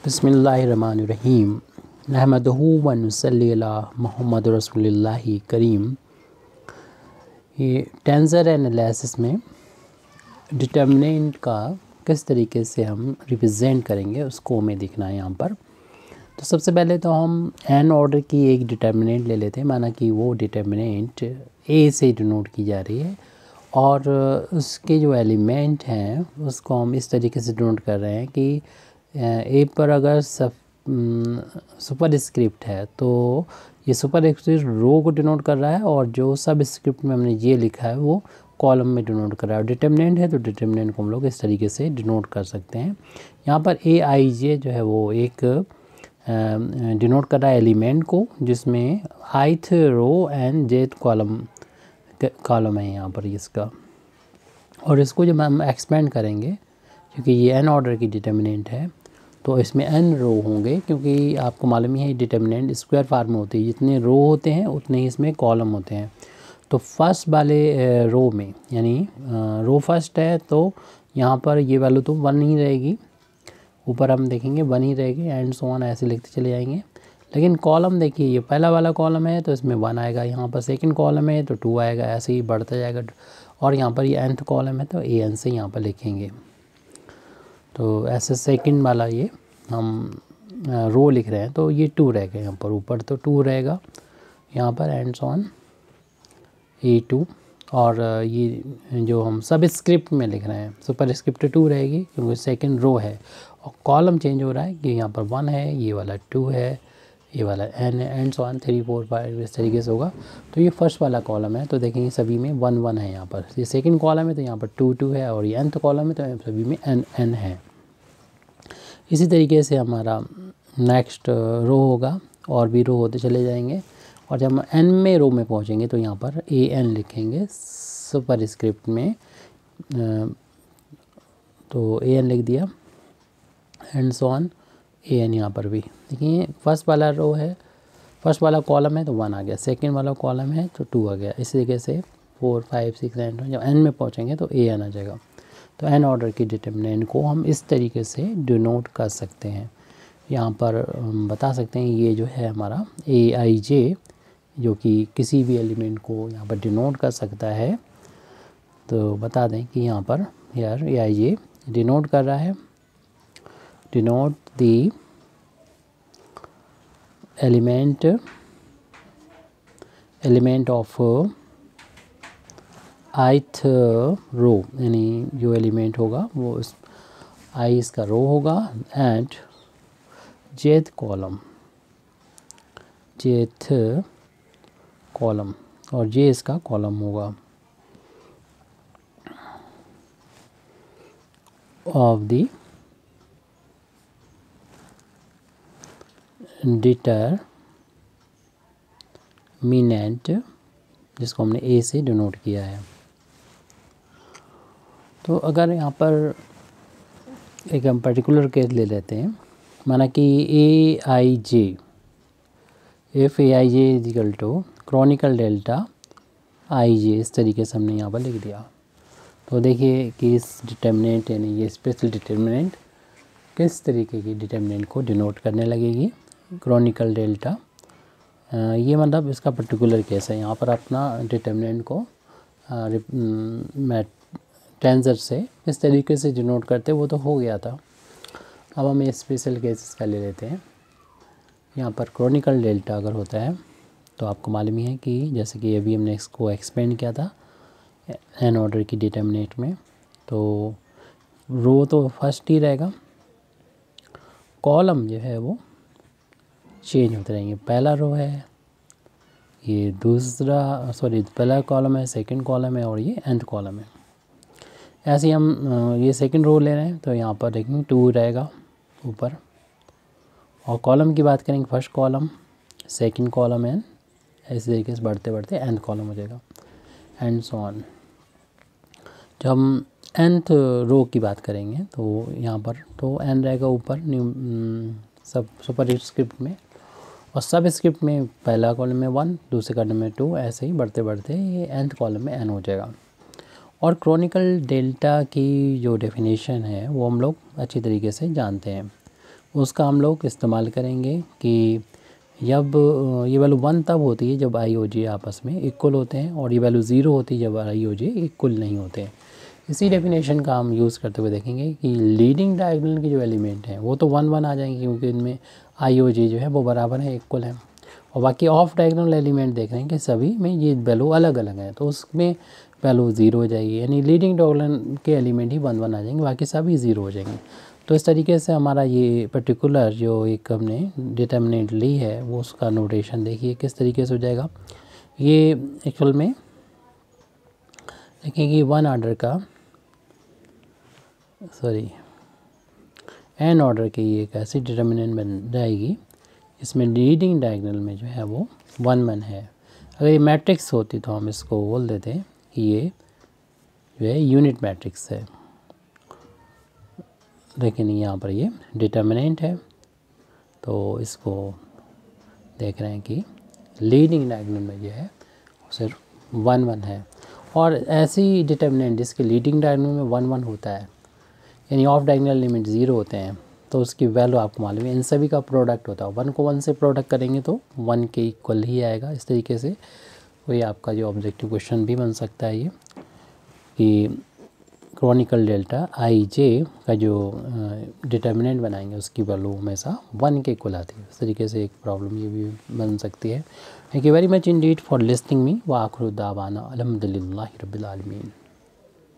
बिस्मिल्लाहिर्रहमानिर्रहीम नहमदुहु व नुसल्ली अला मुहम्मद रसूलिल्लाहि करीम। ये टेंसर एनालिसिस में डिटर्मिनेंट का किस तरीके से हम रिप्रेजेंट करेंगे उसको हमें देखना है यहाँ पर। तो सबसे पहले तो हम एन ऑर्डर की एक डिटर्मिनेंट ले लेते हैं, माना कि वो डिटर्मिनेंट ए से डिनोट की जा रही है और उसके जो एलिमेंट हैं उसको हम इस तरीके से डिनोट कर रहे हैं कि ए पर अगर सुपर स्क्रिप्ट है तो ये सुपर स्क्रिप्ट रो को डिनोट कर रहा है और जो सब स्क्रिप्ट में हमने ये लिखा है वो कॉलम में डिनोट कर रहा है। डिटर्मिनेंट है तो डिटर्मिनेंट को हम लोग इस तरीके से डिनोट कर सकते हैं। यहाँ पर ए आई जे जो है वो एक डिनोट कर रहा है एलिमेंट को, जिसमें ith row and jth column है यहाँ पर इसका। और इसको जब हम एक्सपेंड करेंगे, क्योंकि ये एन ऑर्डर की डिटर्मिनेंट है तो इसमें एन रो होंगे, क्योंकि आपको मालूम ही है डिटर्मिनेंट स्क्वायर फॉर्म में होती है, जितने रो होते हैं उतने ही इसमें कॉलम होते हैं। तो फर्स्ट वाले रो में, यानी रो फर्स्ट है तो यहाँ पर ये वैल्यू तो 1 ही रहेगी, ऊपर हम देखेंगे 1 ही रहेगी एंड सो ऑन ऐसे लिखते चले जाएंगे। लेकिन कॉलम देखिए, ये पहला वाला कॉलम है तो इसमें 1 आएगा, यहाँ पर सेकंड कॉलम है तो 2 आएगा, ऐसे ही बढ़ता जाएगा। और यहाँ पर ये nth कॉलम है तो an से यहाँ पर लिखेंगे। तो ऐसे सेकंड वाला ये हम रो लिख रहे हैं तो ये 2 रहेगा, यहाँ पर ऊपर तो 2 रहेगा, यहाँ पर एंड सो ऑन A2। और ये जो हम सब स्क्रिप्ट में लिख रहे हैं सुपर स्क्रिप्ट 2 रहेगी, क्योंकि सेकंड रो है और कॉलम चेंज हो रहा है कि यहाँ पर 1 है, ये वाला 2 है, ये वाला n है एंड सो ऑन 3 4 5 इस तरीके से होगा। तो ये फर्स्ट वाला कॉलम है तो देखेंगे सभी में 1 1 है, यहाँ पर ये सेकंड कॉलम है तो यहाँ पर 2 2 है, और ये nth कॉलम है तो सभी में n n है। इसी तरीके से हमारा नेक्स्ट रो होगा और भी रो होते चले जाएंगे, और जब हम n में रो में पहुँचेंगे तो यहाँ पर an लिखेंगे सुपर स्क्रिप्ट में। तो an लिख दिया एंड सो ऑन an यहाँ पर भी देखिए, फर्स्ट वाला रो है, फर्स्ट वाला कॉलम है तो 1 आ गया, सेकंड वाला कॉलम है तो 2 आ गया। इसी तरीके से 4 5 6 एंड जब n में पहुँचेंगे तो an आ जाएगा। तो n ऑर्डर की डिटर्मिनेंट को हम इस तरीके से डिनोट कर सकते हैं। यहाँ पर बता सकते हैं ये जो है हमारा ए आई जे, जो कि किसी भी एलिमेंट को यहाँ पर डिनोट कर सकता है। तो बता दें कि यहाँ पर यार ए आई जे डिनोट कर रहा है, denote the element of ith रो, यानी जो एलिमेंट होगा वो i इसका रो होगा एंड jth कॉलम और j इसका कॉलम होगा ऑफ द डिटर्मिनेंट, जिसको हमने a से डिनोट किया है। तो अगर यहाँ पर एक हम पर्टिकुलर केस ले लेते हैं, माना कि A I J, F A I J is equal to Kronecker delta I J, इस तरीके से हमने यहाँ पर लिख दिया। तो देखिए कि इस डिटर्मिनेंट यानी ये स्पेशल डिटर्मिनेंट किस तरीके की डिटर्मिनेंट को डिनोट करने लगेगी, क्रॉनिकल डेल्टा। ये मतलब इसका पर्टिकुलर केस है। यहाँ पर अपना डिटर्मिनेंट को टेंसर से इस तरीके से डिनोट करते वो तो हो गया था। अब हम स्पेशल केसेस का ले लेते हैं। यहाँ पर क्रॉनिकल डेल्टा अगर होता है तो आपको मालूम ही है कि जैसे कि अभी हमने इसको एक्सपेंड किया था एन ऑर्डर की डिटर्मिनेंट में, तो रो तो फर्स्ट ही रहेगा, कॉलम जो है वो चेंज होते रहेंगे। पहला रो है, ये पहला कॉलम है, सेकंड कॉलम है और ये nth कॉलम है। ऐसे ही हम ये सेकंड रो ले रहे हैं तो यहाँ पर देखेंगे 2 रहेगा ऊपर, और कॉलम की बात करेंगे first column, second column n, इस तरीके से बढ़ते बढ़ते nth कॉलम हो जाएगा एंड सो ऑन। जब हम nth रो की बात करेंगे तो यहाँ पर तो n रहेगा ऊपर सब सुपर स्क्रिप्ट में, और सब स्क्रिप्ट में पहला कॉलम में 1, दूसरे कॉलम में 2, ऐसे ही बढ़ते बढ़ते ये nth कॉलम में n हो जाएगा। और क्रॉनिकल डेल्टा की जो डेफिनेशन है वो हम लोग अच्छी तरीके से जानते हैं। उसका हम लोग इस्तेमाल करेंगे कि जब ये वैल्यू 1 तब होती है जब आई और जे आपस में इक्वल होते हैं, और ये वैल्यू 0 होती है जब आई और जे इक्वल नहीं होते हैं। इसी डेफिनेशन का हम यूज़ करते हुए देखेंगे कि लीडिंग डायगोनल के जो एलिमेंट हैं वो तो 1 1 आ जाएंगे, क्योंकि इनमें आई और जे जो है वो बराबर है, इक्वल है। और बाकी ऑफ डायगोनल एलिमेंट देख रहे हैं कि सभी में ये वैल्यू अलग अलग है, तो उसमें वैल्यू 0 हो जाएगी, यानी लीडिंग डायगोनल के एलिमेंट ही 1 1 आ जाएंगे, बाकी सभी 0 हो जाएंगे। तो इस तरीके से हमारा ये पर्टिकुलर जो एक हमने डिटर्मिनेंट ली है वो उसका नोटेशन देखिए किस तरीके से हो जाएगा। ये एक्चुअल में देखिए कि वन ऑर्डर का एन ऑर्डर की एक ऐसी डिटर्मिनेंट बन जाएगी इसमें लीडिंग डायगोनल में जो है वो 1 1 है। अगर ये मैट्रिक्स होती तो हम इसको बोल देते हैं कि ये जो है यूनिट मैट्रिक्स है, लेकिन यहाँ पर ये डिटर्मिनेंट है, तो इसको देख रहे हैं कि लीडिंग डायगोनल में जो है वो सिर्फ 1 1 है। और ऐसी डिटर्मिनेंट जिसके लीडिंग डायगोनल में 1 1 होता है, यानी ऑफ डायगोनल लिमिट 0 होते हैं, तो उसकी वैल्यू आपको मालूम है इन सभी का प्रोडक्ट होता है। 1 को 1 से प्रोडक्ट करेंगे तो 1 के इक्वल ही आएगा। इस तरीके से वही आपका जो ऑब्जेक्टिव क्वेश्चन भी बन सकता है ये कि क्रॉनिकल डेल्टा आई जे का जो डिटर्मिनेंट बनाएंगे उसकी वैल्यू हमेशा 1 के इक्वल आती है। इस तरीके से एक प्रॉब्लम ये भी बन सकती है। Thank you very much Indeed for listening me व आखिर दावाना अल्हम्दुलिल्लाहि रब्बिल आलमीन।